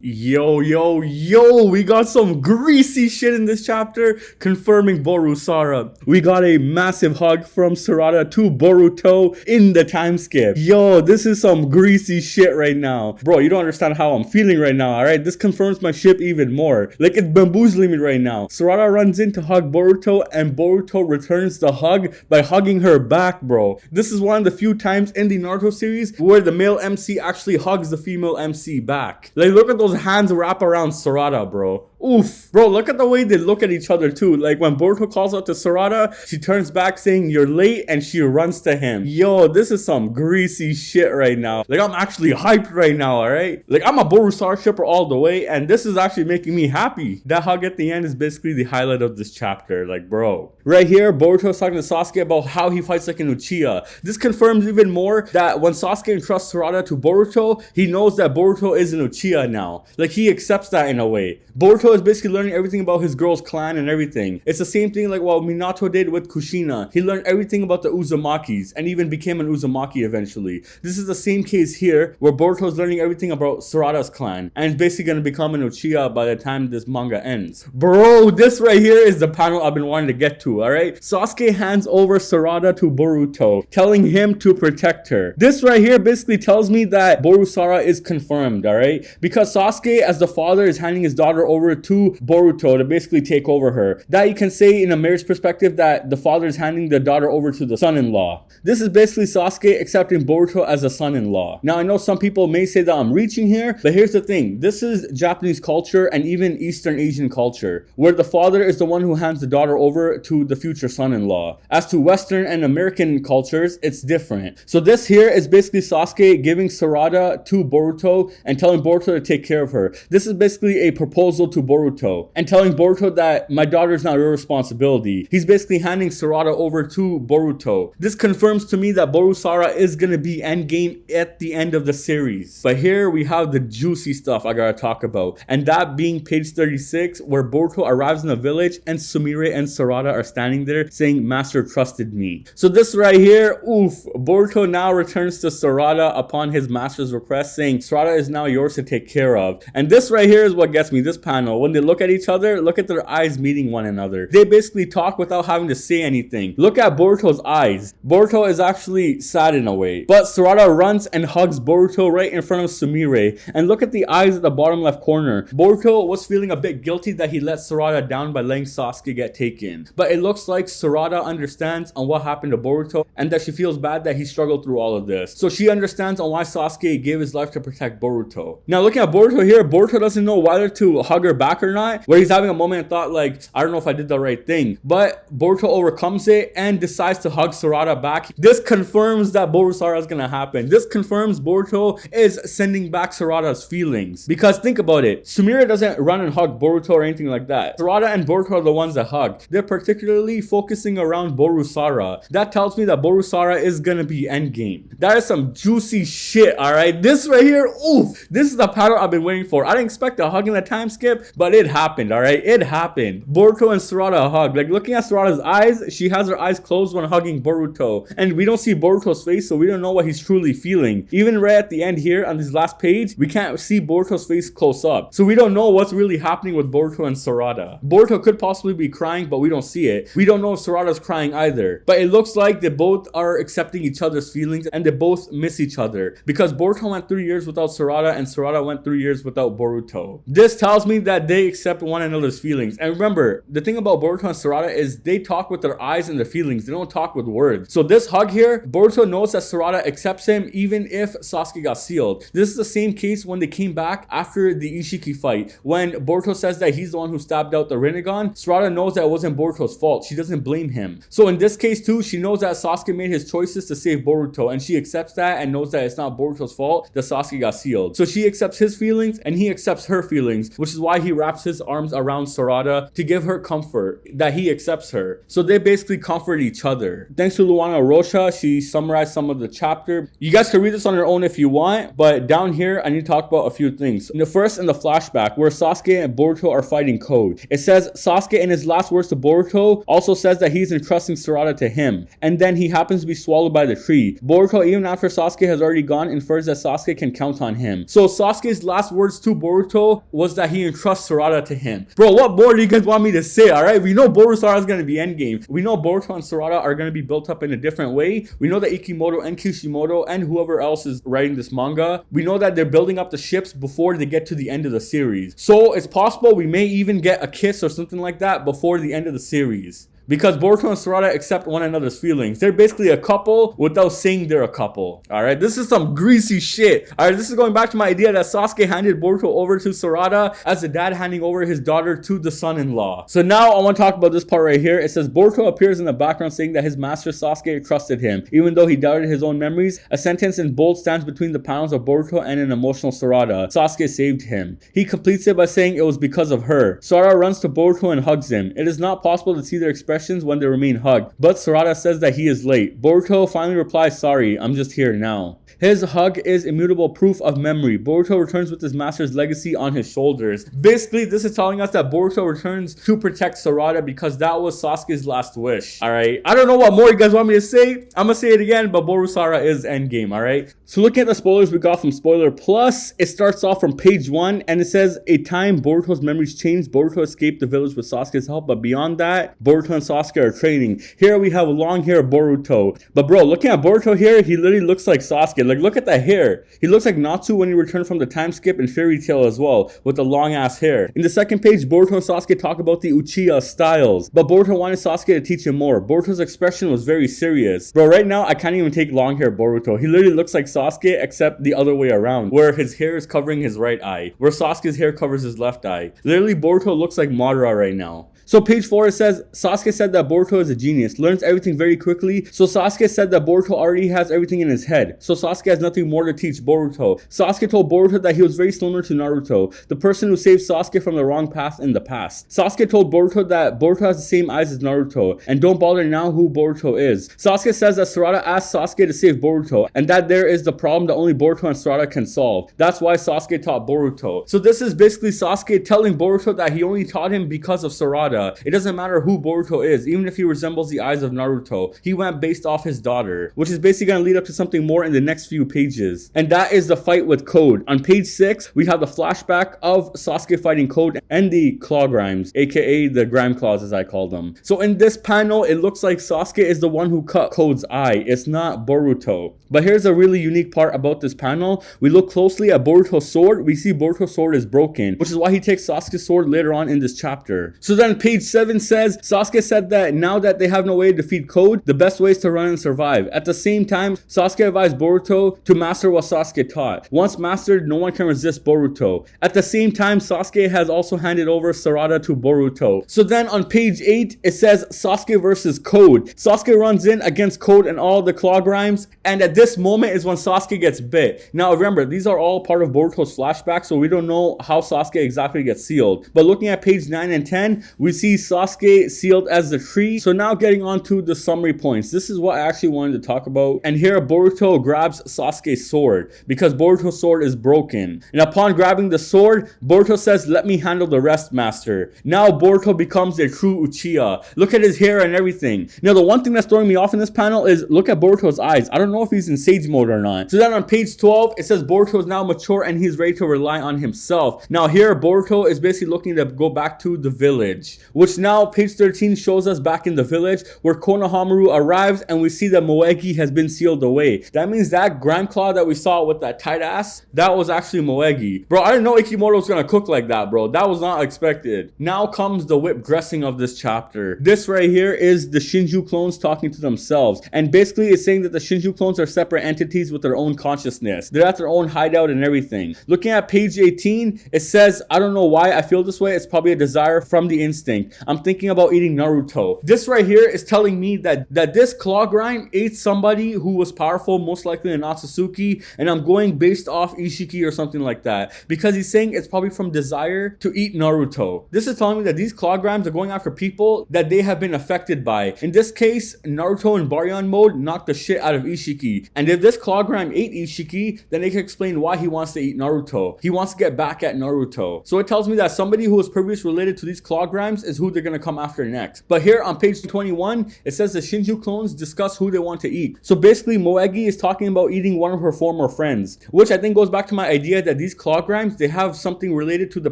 Yo, we got some greasy shit in this chapter confirming BoruSara. We got a massive hug from Sarada to Boruto in the time skip. Yo, this is some greasy shit right now. Bro, you don't understand how I'm feeling right now, alright? This confirms my ship even more. Like, it's bamboozling me right now. Sarada runs in to hug Boruto and Boruto returns the hug by hugging her back, bro. This is one of the few times in the Naruto series where the male MC actually hugs the female MC back. Like, look at those hands wrap around Sarada, bro. Oof. Bro, look at the way they look at each other too. Like, when Boruto calls out to Sarada, she turns back saying, "You're late," and she runs to him. Yo, this is some greasy shit right now. Like, I'm actually hyped right now, alright? Like, I'm a BoruSara shipper all the way, and this is actually making me happy. That hug at the end is basically the highlight of this chapter. Like, bro. Right here, Boruto is talking to Sasuke about how he fights like an Uchiha. This confirms even more that when Sasuke entrusts Sarada to Boruto, he knows that Boruto is an Uchiha now. Like, he accepts that in a way. Boruto is basically learning everything about his girl's clan and everything. It's the same thing like what Minato did with Kushina. He learned everything about the Uzumakis and even became an Uzumaki eventually. This is the same case here where Boruto is learning everything about Sarada's clan and is basically going to become an Uchiha by the time this manga ends. Bro, this right here is the panel I've been wanting to get to, alright? Sasuke hands over Sarada to Boruto, telling him to protect her. This right here basically tells me that BoruSara is confirmed, alright? Because Sasuke, as the father, is handing his daughter over to Boruto to basically take over her. That you can say in a marriage perspective that the father is handing the daughter over to the son-in-law. This is basically Sasuke accepting Boruto as a son-in-law. Now, I know some people may say that I'm reaching here, but here's the thing. This is Japanese culture and even Eastern Asian culture, where the father is the one who hands the daughter over to the future son-in-law. As to Western and American cultures, it's different. So this here is basically Sasuke giving Sarada to Boruto and telling Boruto to take care of her. This is basically a proposal to Boruto and telling Boruto that my daughter is not your responsibility. He's basically handing Sarada over to Boruto. This confirms to me that BoruSara is gonna be endgame at the end of the series. But here we have the juicy stuff I gotta talk about, and that being page 36, where Boruto arrives in the village and Sumire and Sarada are standing there saying, "Master trusted me." So this right here, oof, Boruto now returns to Sarada upon his master's request, saying Sarada is now yours to take care of. And this right here is what gets me. This panel, when they look at each other, look at their eyes meeting one another. They basically talk without having to say anything. Look at Boruto's eyes. Boruto is actually sad in a way, but Sarada runs and hugs Boruto right in front of Sumire. And look at the eyes at the bottom left corner. Boruto was feeling a bit guilty that he let Sarada down by letting Sasuke get taken, but it looks like Sarada understands on what happened to Boruto and that she feels bad that he struggled through all of this. So she understands on why Sasuke gave his life to protect Boruto. Now looking at Boruto here, Boruto doesn't know whether to hug her back or not, where he's having a moment of thought like, I don't know if I did the right thing. But Boruto overcomes it and decides to hug Sarada back. This confirms that BoruSara is gonna happen. This confirms Boruto is sending back Sarada's feelings. Because think about it, Sumire doesn't run and hug Boruto or anything like that. Sarada and Boruto are the ones that hug. They're particularly focusing around BoruSara. That tells me that BoruSara is gonna be endgame. That is some juicy shit, alright? This right here, oof, this is the pattern I've been waiting for. I didn't expect a hug in a time skip, but it happened, alright? It happened. Boruto and Sarada hug. Like, looking at Sarada's eyes, she has her eyes closed when hugging Boruto. And we don't see Boruto's face, so we don't know what he's truly feeling. Even right at the end here on this last page, we can't see Boruto's face close up. So we don't know what's really happening with Boruto and Sarada. Boruto could possibly be crying, but we don't see it. We don't know if Sarada's crying either. But it looks like they both are accepting each other's feelings and they both miss each other. Because Boruto went 3 years without Sarada and Sarada went 3 years without Boruto. This tells me that they accept one another's feelings. And remember, the thing about Boruto and Sarada is they talk with their eyes and their feelings. They don't talk with words. So this hug here, Boruto knows that Sarada accepts him even if Sasuke got sealed. This is the same case when they came back after the Ishiki fight. When Boruto says that he's the one who stabbed out the Rinnegan, Sarada knows that it wasn't Boruto's fault. She doesn't blame him. So in this case too, she knows that Sasuke made his choices to save Boruto, and she accepts that and knows that it's not Boruto's fault that Sasuke got sealed. So she accepts his feelings and he accepts her feelings, which is why he wraps his arms around Sarada to give her comfort that he accepts her. So they basically comfort each other. Thanks to Luana Rocha, she summarized some of the chapter. You guys can read this on your own if you want, but down here I need to talk about a few things. In the flashback where Sasuke and Boruto are fighting Code, it says Sasuke in his last words to Boruto also says that he's entrusting Sarada to him, and then he happens to be swallowed by the tree. Boruto, even after Sasuke has already gone, infers that Sasuke can count on him. So Sasuke's last words to Boruto was that he entrusts Sarada to him. Bro, what more do you guys want me to say? Alright, we know BoruSara is going to be endgame. We know Boruto and Sarada are going to be built up in a different way. We know that Ikimoto and Kishimoto and whoever else is writing this manga, we know that they're building up the ships before they get to the end of the series. So it's possible we may even get a kiss or something like that before the end of the series. Because Boruto and Sarada accept one another's feelings. They're basically a couple without saying they're a couple. Alright, this is some greasy shit. Alright, this is going back to my idea that Sasuke handed Boruto over to Sarada as the dad handing over his daughter to the son-in-law. So now I want to talk about this part right here. It says Boruto appears in the background saying that his master Sasuke trusted him, even though he doubted his own memories. A sentence in bold stands between the panels of Boruto and an emotional Sarada. Sasuke saved him. He completes it by saying it was because of her. Sarada runs to Boruto and hugs him. It is not possible to see their expressions when they remain hugged, but Sarada says that he is late. Boruto finally replies, "Sorry, I'm just here now." His hug is immutable proof of memory. Boruto returns with his master's legacy on his shoulders. Basically, this is telling us that Boruto returns to protect Sarada because that was Sasuke's last wish. Alright, I don't know what more you guys want me to say. I'm gonna say it again, but BoruSara is endgame, alright? So looking at the spoilers we got from Spoiler Plus, it starts off from page 1 and it says, a time Boruto's memories changed. Boruto escaped the village with Sasuke's help, but beyond that, Boruto and Sasuke are training. Here we have long hair Boruto. But bro, looking at Boruto here, he literally looks like Sasuke. Like, look at that hair. He looks like Natsu when he returned from the time skip in Fairy Tail as well, with the long ass hair. In the second page, Boruto and Sasuke talk about the Uchiha styles, but Boruto wanted Sasuke to teach him more. Boruto's expression was very serious. Bro, right now, I can't even take long hair Boruto. He literally looks like Sasuke, except the other way around, where his hair is covering his right eye, where Sasuke's hair covers his left eye. Literally, Boruto looks like Madara right now. So page 4, it says, Sasuke said that Boruto is a genius, learns everything very quickly. So Sasuke said that Boruto already has everything in his head. So Sasuke has nothing more to teach Boruto. Sasuke told Boruto that he was very similar to Naruto, the person who saved Sasuke from the wrong path in the past. Sasuke told Boruto that Boruto has the same eyes as Naruto, and don't bother now who Boruto is. Sasuke says that Sarada asked Sasuke to save Boruto, and that there is the problem that only Boruto and Sarada can solve. That's why Sasuke taught Boruto. So this is basically Sasuke telling Boruto that he only taught him because of Sarada. It doesn't matter who Boruto is, even if he resembles the eyes of Naruto. He went based off his daughter, which is basically going to lead up to something more in the next few pages. And that is the fight with Code. On page 6, we have the flashback of Sasuke fighting Code and the Claw Grimes, aka the Grime Claws as I call them. So in this panel, it looks like Sasuke is the one who cut Code's eye. It's not Boruto. But here's a really unique part about this panel. We look closely at Boruto's sword. We see Boruto's sword is broken, which is why he takes Sasuke's sword later on in this chapter. So then page 7 says, Sasuke said that now that they have no way to defeat Code, the best way is to run and survive. At the same time, Sasuke advised Boruto to master what Sasuke taught. Once mastered, no one can resist Boruto. At the same time, Sasuke has also handed over Sarada to Boruto. So then on page 8, it says Sasuke versus Code. Sasuke runs in against Code and all the Claw Grimes, and at this moment is when Sasuke gets bit. Now remember, these are all part of Boruto's flashback, so we don't know how Sasuke exactly gets sealed. But looking at page 9 and 10, we see Sasuke sealed as the tree. So now getting on to the summary points. This is what I actually wanted to talk about. And here Boruto grabs Sasuke's sword because Boruto's sword is broken. And upon grabbing the sword, Boruto says, "Let me handle the rest, master." Now Boruto becomes a true Uchiha. Look at his hair and everything. Now the one thing that's throwing me off in this panel is look at Boruto's eyes. I don't know if he's in Sage mode or not. So then on page 12, it says Boruto is now mature and he's ready to rely on himself. Now here Boruto is basically looking to go back to the village, which now page 13 shows us back in the village where Konohamaru arrives and we see that Moegi has been sealed away. That means that Grime Claw that we saw with that tight ass, that was actually Moegi. Bro, I didn't know Ikimoto was gonna cook like that, bro. That was not expected. Now comes the whip dressing of this chapter. This right here is the Shinju clones talking to themselves. And basically it's saying that the Shinju clones are separate entities with their own consciousness. They're at their own hideout and everything. Looking at page 18, it says, I don't know why I feel this way. It's probably a desire from the instinct instinct. I'm thinking about eating Naruto. This right here is telling me that this claw grind ate somebody who was powerful, most likely an Otsutsuki, and I'm going based off Ishiki or something like that, because he's saying it's probably from desire to eat Naruto. This is telling me that these claw grinds are going after people that they have been affected by. In this case, Naruto in Baryon mode knocked the shit out of Ishiki, and if this claw grind ate Ishiki, then they can explain why he wants to eat Naruto. He wants to get back at Naruto. So it tells me that somebody who was previously related to these claw grinds is who they're gonna come after next. But here on page 21, it says the Shinju clones discuss who they want to eat. So basically, Moegi is talking about eating one of her former friends, which I think goes back to my idea that these claw grinds, they have something related to the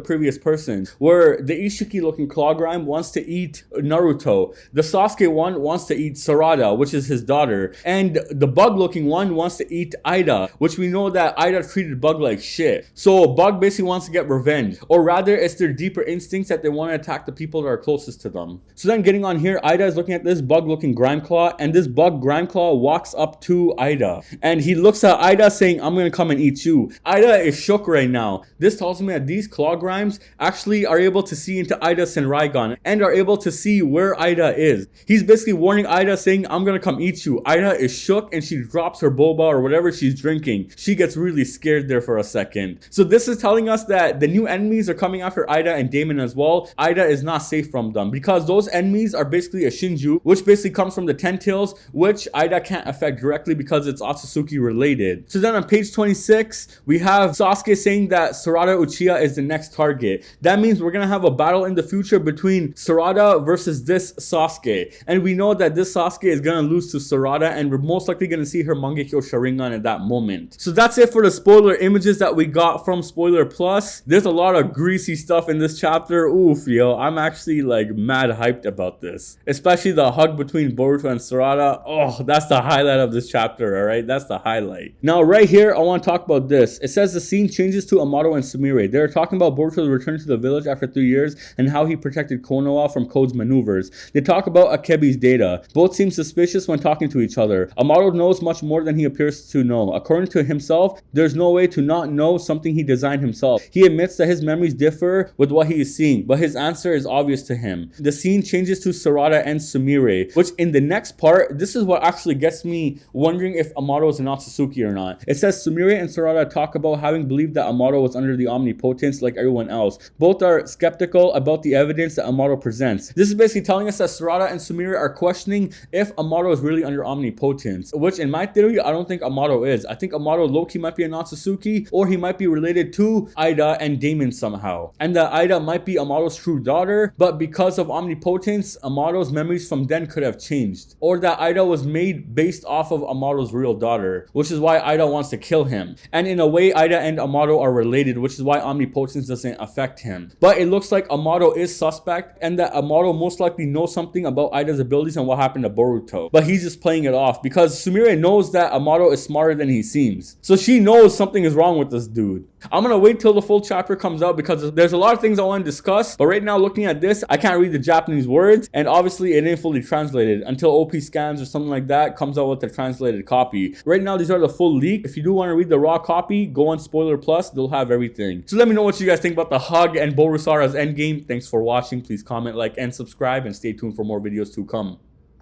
previous person, where the Ishiki looking claw grind wants to eat Naruto, the Sasuke one wants to eat Sarada, which is his daughter, and the bug looking one wants to eat Ida, which we know that Ida treated Bug like shit. So Bug basically wants to get revenge, or rather it's their deeper instincts that they want to attack the people that are closest to them. So then getting on here, Ida is looking at this bug looking Grimeclaw, and this bug Grimeclaw walks up to Ida, and he looks at Ida saying, I'm gonna come and eat you. Ida is shook right now. This tells me that these claw grimes actually are able to see into Ida's Senraigan and are able to see where Ida is. He's basically warning Ida saying, I'm gonna come eat you. Ida is shook and she drops her boba or whatever she's drinking. She gets really scared there for a second. So this is telling us that the new enemies are coming after Ida and Damon as well. Ida is not safe from them because those enemies are basically a Shinju, which basically comes from the Ten Tails, which Ida can't affect directly because it's Otsutsuki related. So then on page 26, we have Sasuke saying that Sarada Uchiha is the next target. That means we're gonna have a battle in the future between Sarada versus this Sasuke. And we know that this Sasuke is gonna lose to Sarada, and we're most likely gonna see her Mangekyo Sharingan at that moment. So that's it for the spoiler images that we got from Spoiler Plus. There's a lot of greasy stuff in this chapter. Oof, yo, I'm actually like mad hyped about this. Especially the hug between Boruto and Sarada. Oh, that's the highlight of this chapter, alright? That's the highlight. Now right here, I want to talk about this. It says the scene changes to Amado and Sumire. They're talking about Boruto's return to the village after 3 years and how he protected Konoha from Code's maneuvers. They talk about Akebi's data. Both seem suspicious when talking to each other. Amado knows much more than he appears to know. According to himself, there's no way to not know something he designed himself. He admits that his memories differ with what he is seeing, but his answer is obvious to him. The scene changes to Sarada and Sumire, which in the next part, this is what actually gets me wondering if Amado is an Otsutsuki or not. It says Sumire and Sarada talk about having believed that Amado was under the omnipotence like everyone else. Both are skeptical about the evidence that Amado presents. This is basically telling us that Sarada and Sumire are questioning if Amado is really under omnipotence, which in my theory, I don't think Amado is. I think Amado low-key might be an Otsutsuki, or he might be related to Ida and Damon somehow. And that Ida might be Amado's true daughter, but because of omnipotence, Amado's memories from then could have changed. Or that Ida was made based off of Amado's real daughter, which is why Ida wants to kill him. And in a way, Ida and Amado are related, which is why omnipotence doesn't affect him. But it looks like Amado is suspect, and that Amado most likely knows something about Ida's abilities and what happened to Boruto. But he's just playing it off because Sumire knows that Amado is smarter than he seems. So she knows something is wrong with this dude. I'm gonna wait till the full chapter comes out because there's a lot of things I want to discuss, but right now looking at this, I can't read the Japanese words, and obviously it ain't fully translated until OP Scans or something like that comes out with the translated copy. Right now these are the full leak. If you do want to read the raw copy, go on Spoiler Plus, they'll have everything. So let me know what you guys think about the hug and BoruSara's endgame. Thanks for watching. Please comment, like, and subscribe, and stay tuned for more videos to come.